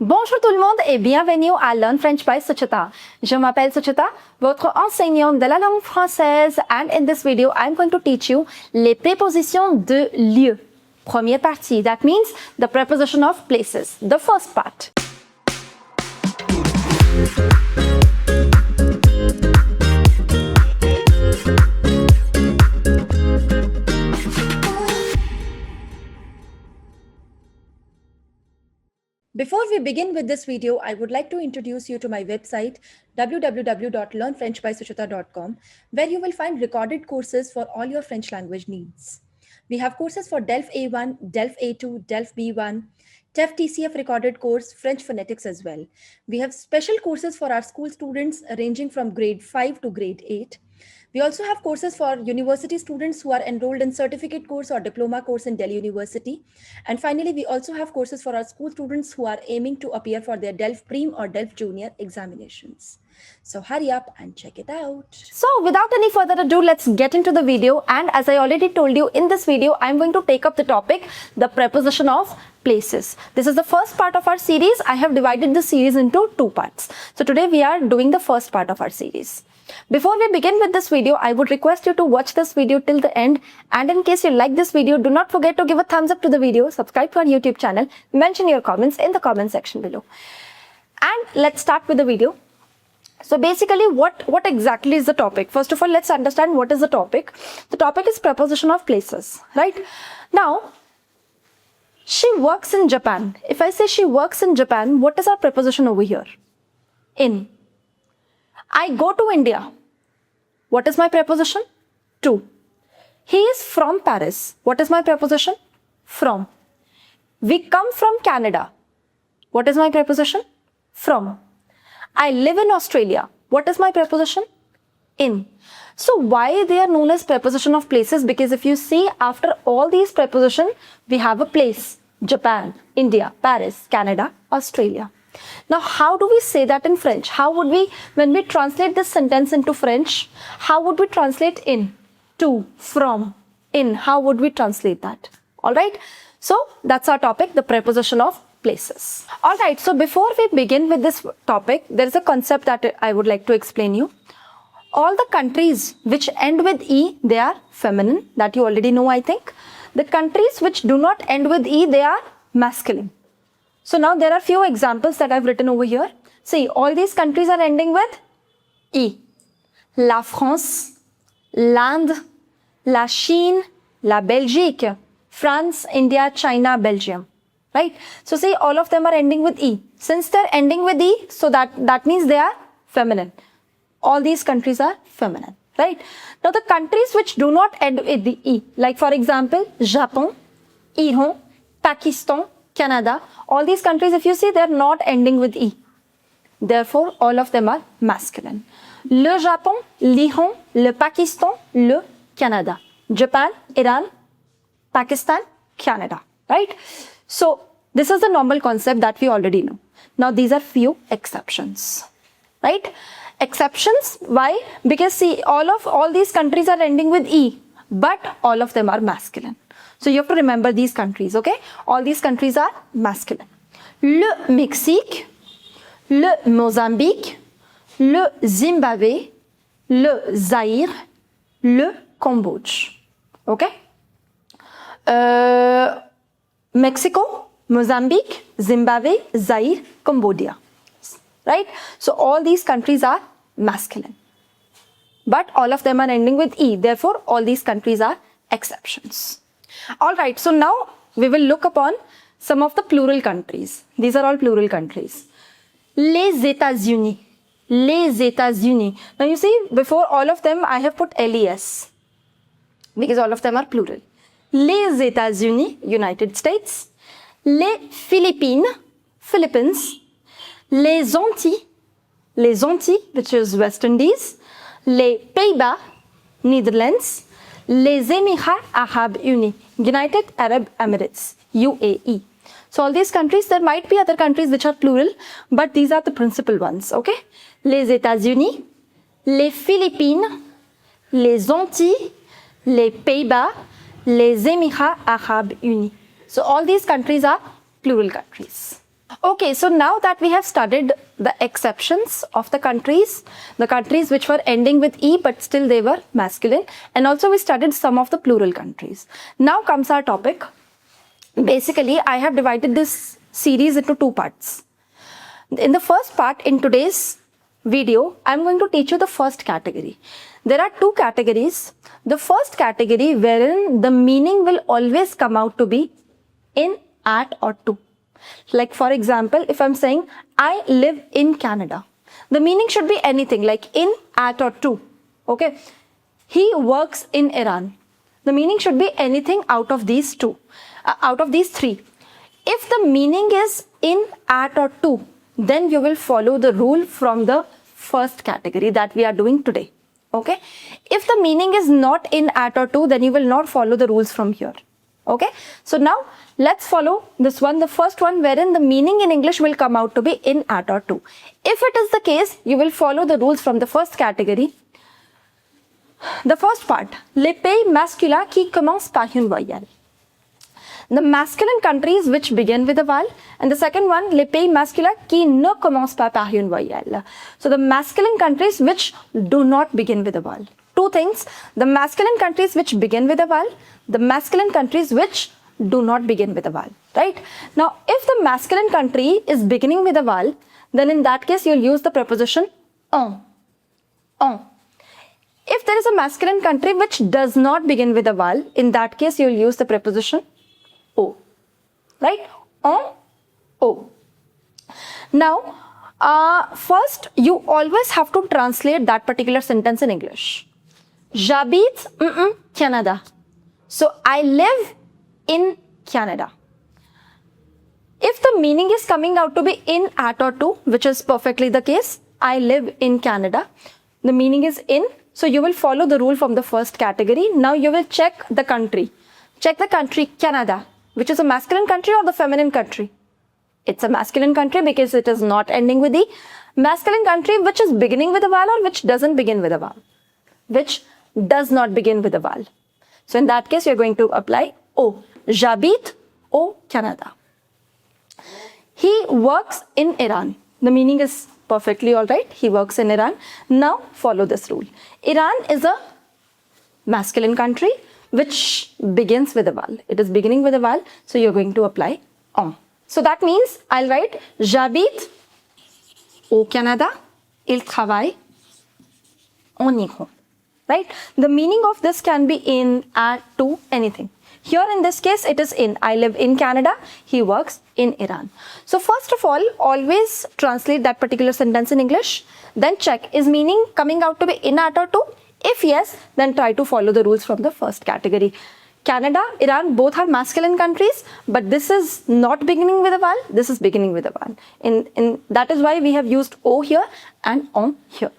Bonjour tout le monde et bienvenue à Learn French by Suchita. Je m'appelle Suchita, votre enseignante de la langue française, and in this video I'm going to teach you les prépositions de lieu. Première partie, that means the preposition of places, the first part. Before we begin with this video, I would like to introduce you to my website www.learnfrenchbysuchita.com, where you will find recorded courses for all your French language needs. We have courses for DELF A1, DELF A2, DELF B1, TEF TCF recorded course, French phonetics as well. We have special courses for our school students ranging from grade 5 to grade 8. We also have courses for university students who are enrolled in certificate course or diploma course in Delhi University. And finally, we also have courses for our school students who are aiming to appear for their DELF Prem or DELF Junior examinations. So hurry up and check it out. So without any further ado, let's get into the video. And as I already told you, in this video, I'm going to take up the topic, the preposition of places. This is the first part of our series. I have divided the series into two parts. So today we are doing the first part of our series. Before we begin with this video, I would request you to watch this video till the end. And in case you like this video, do not forget to give a thumbs up to the video, subscribe to our YouTube channel, mention your comments in the comment section below. And let's start with the video. So basically, what exactly is the topic? First of all, let's understand what is the topic. The topic is preposition of places, right? Now, she works in Japan. If I say she works in Japan, what is our preposition over here? In. I go to India. What is my preposition? To. He is from Paris. What is my preposition? From. We come from Canada. What is my preposition? From. I live in Australia. What is my preposition? In. So why they are known as preposition of places? Because if you see, after all these prepositions, we have a place. Japan, India, Paris, Canada, Australia. Now, how do we say that in French? How would we, when we translate this sentence into French, how would we translate in, to, from, in? How would we translate that? All right. So that's our topic, the preposition of places. All right. So before we begin with this topic, there is a concept that I would like to explain you. All the countries which end with E, they are feminine. That you already know, I think. The countries which do not end with E, they are masculine. So now there are few examples that I've written over here. See, all these countries are ending with E. La France, l'Inde, la Chine, la Belgique, France, India, China, Belgium. Right? So see, all of them are ending with E. Since they're ending with E, so that means they are feminine. All these countries are feminine. Right? Now the countries which do not end with the E, like for example, Japan, Iran, Pakistan, Canada, all these countries, if you see, they're not ending with E. Therefore, all of them are masculine. Le Japon, l'Iran, le Pakistan, le Canada. Japan, Iran, Pakistan, Canada. Right? So, this is the normal concept that we already know. Now, these are few exceptions. Right? Exceptions, why? Because see, all these countries are ending with E, but all of them are masculine. So you have to remember these countries, okay? All these countries are masculine. Le Mexique, le Mozambique, le Zimbabwe, le Zaïre, le Cambodge. Okay? Mexico, Mozambique, Zimbabwe, Zaire, Cambodia. Right? So all these countries are masculine. But all of them are ending with E. Therefore, all these countries are exceptions. Alright, so now we will look upon some of the plural countries. These are all plural countries. Les États-Unis. Les États-Unis. Now you see, before all of them, I have put LES. Because all of them are plural. Les États-Unis, United States. Les Philippines, Philippines. Les Antilles, which is West Indies. Les Pays-Bas, Netherlands. Les Émirats Arabes Unis, United Arab Emirates, UAE. So all these countries, there might be other countries which are plural, but these are the principal ones, okay? Les États-Unis, les Philippines, les Antilles, les Pays-Bas, les Émirats Arabes Unis. So all these countries are plural countries. Okay, so now that we have studied the exceptions of the countries which were ending with E but still they were masculine, and also we studied some of the plural countries. Now comes our topic. Basically, I have divided this series into two parts. In the first part, in today's video, I am going to teach you the first category. There are two categories. The first category wherein the meaning will always come out to be in, at or to. Like for example, if I'm saying I live in Canada, the meaning should be anything like in, at or to. Okay. He works in Iran. The meaning should be anything out of these two, out of these three. If the meaning is in, at or to, then you will follow the rule from the first category that we are doing today. Okay. If the meaning is not in, at or to, then you will not follow the rules from here. Okay. So now let's follow this one, the first one, wherein the meaning in English will come out to be in, at or to. If it is the case, you will follow the rules from the first category. The first part, les pays masculins qui commencent par une voyelle. The masculine countries which begin with a vowel, and the second one, les pays masculins qui ne commencent pas par une voyelle. So the masculine countries which do not begin with a vowel. Two things, the masculine countries which begin with a vowel, the masculine countries which do not begin with a vowel, right? Now, if the masculine country is beginning with a vowel, then in that case, you'll use the preposition en. If there is a masculine country which does not begin with a vowel, in that case, you'll use the preposition o, right? En, o. Now, first, you always have to translate that particular sentence in English. J'habite Canada. So, I live in Canada. If the meaning is coming out to be in, at or to, which is perfectly the case, I live in Canada, the meaning is in, so you will follow the rule from the first category. Now you will check the country. Check the country Canada, which is a masculine country or the feminine country. It's a masculine country because it is not ending with the masculine country which is beginning with a vowel or which doesn't begin with a vowel. Which does not begin with a vowel. So in that case, you're going to apply O. J'habite au Canada. He works in Iran. The meaning is perfectly alright. He works in Iran. Now follow this rule. Iran is a masculine country which begins with a vowel. It is beginning with a vowel. So you're going to apply en. So that means I'll write J'habite au Canada. Il travaille en Iran. Right? The meaning of this can be in, at, to, anything. Here in this case, it is in. I live in Canada. He works in Iran. So first of all, always translate that particular sentence in English. Then check, is meaning coming out to be in, at or to? If yes, then try to follow the rules from the first category. Canada, Iran, both are masculine countries, but this is not beginning with a vowel. This is beginning with a vowel. That is why we have used O here and en here.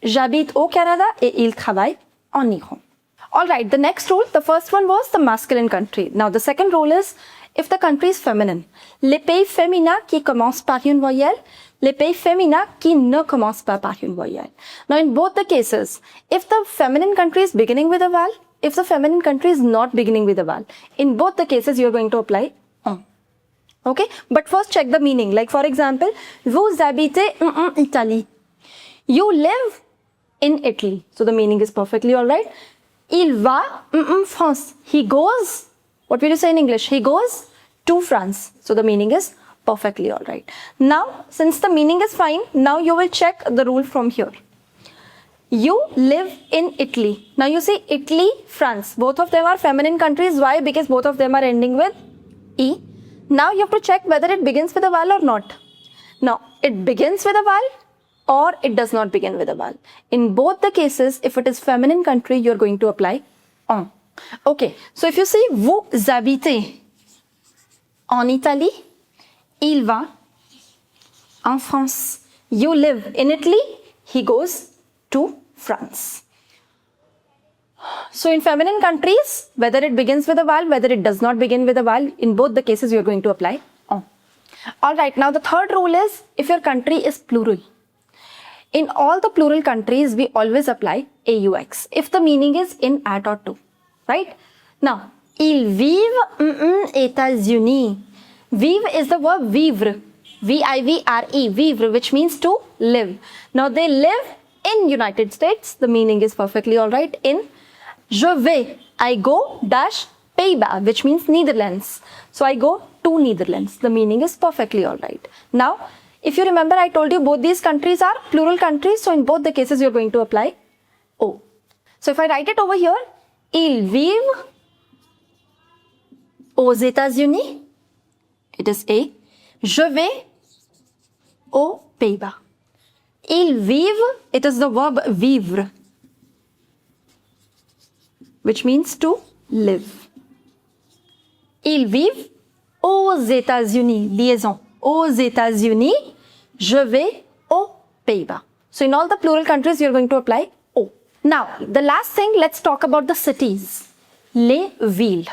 J'habite au Canada et il travaille en Iran. Alright, the next rule, the first one was the masculine country. Now the second rule is, if the country is feminine, les pays féminins qui commencent par une voyelle, les pays féminins qui ne commencent pas par une voyelle. Now in both the cases, if the feminine country is beginning with a vowel, if the feminine country is not beginning with a vowel, in both the cases you are going to apply en. Okay, but first check the meaning. Like for example, vous habitez en Italie. You live in Italy. So the meaning is perfectly alright. Il va France. He goes, what will you say in English? He goes to France. So the meaning is perfectly alright. Now, since the meaning is fine, now you will check the rule from here. You live in Italy. Now you see Italy, France. Both of them are feminine countries. Why? Because both of them are ending with E. Now you have to check whether it begins with a vowel or not. Now, it begins with a vowel or it does not begin with a vowel. In both the cases, if it is feminine country, you're going to apply en. Okay, so if you see, vous habitez en Italie, il va en France. You live in Italy, he goes to France. So in feminine countries, whether it begins with a vowel, whether it does not begin with a vowel, in both the cases, you're going to apply en. Alright, now the third rule is, if your country is plural. In all the plural countries, we always apply AUX if the meaning is in, at or to, right? Now, ils vivent États-Unis. Vivre is the verb vivre. V-I-V-R-E, vivre, which means to live. Now they live in United States. The meaning is perfectly all right. In je vais, I go dash Pays-Bas, which means Netherlands. So I go to Netherlands. The meaning is perfectly all right. Now, if you remember, I told you both these countries are plural countries. So in both the cases, you're going to apply O. So if I write it over here, ils vivent aux États-Unis. It is A. Je vais aux Pays-Bas. Ils vivent, it is the verb vivre, which means to live. Ils vivent aux États-Unis. Liaison. Aux États-Unis. Je vais aux Pays-Bas. So in all the plural countries, you're going to apply O. Now, the last thing, let's talk about the cities. Les villes.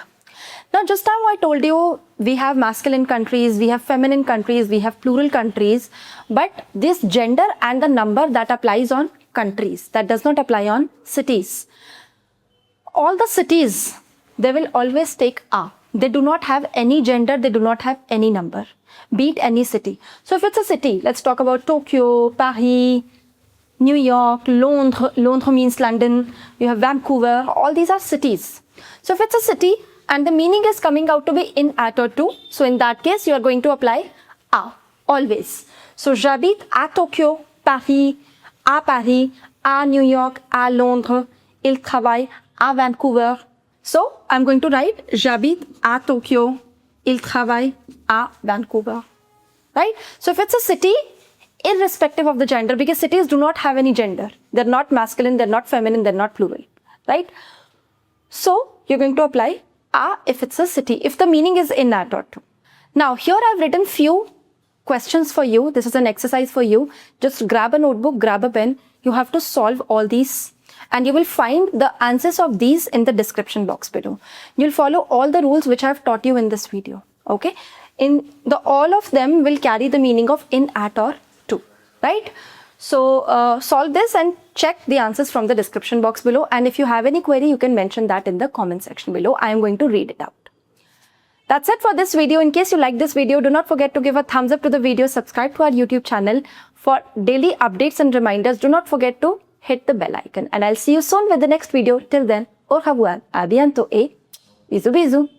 Now, just now I told you we have masculine countries, we have feminine countries, we have plural countries, but this gender and the number that applies on countries, that does not apply on cities. All the cities, they will always take A. They do not have any gender, they do not have any number, be it any city. So if it's a city, let's talk about Tokyo, Paris, New York, Londres. Londres means London. You have Vancouver. All these are cities. So if it's a city and the meaning is coming out to be in, at or to, so in that case, you are going to apply A, always. So j'habite à Tokyo, Paris, à New York, à Londres. Il travaille à Vancouver. So I'm going to write j'habite à Tokyo, il travaille à Vancouver. Right? So if it's a city, irrespective of the gender, because cities do not have any gender. They're not masculine, they're not feminine, they're not plural. Right? So you're going to apply A if it's a city, if the meaning is in, at or to. Now here I've written few questions for you. This is an exercise for you. Just grab a notebook, grab a pen. You have to solve all these and you will find the answers of these in the description box below. You'll follow all the rules which I've taught you in this video. Okay? All of them will carry the meaning of in, at or to. Right? So solve this and check the answers from the description box below. And if you have any query, you can mention that in the comment section below. I am going to read it out. That's it for this video. In case you like this video, do not forget to give a thumbs up to the video, subscribe to our YouTube channel. For daily updates and reminders, do not forget to hit the bell icon. And I'll see you soon with the next video. Till then, au revoir, à bientôt et bisous bisous.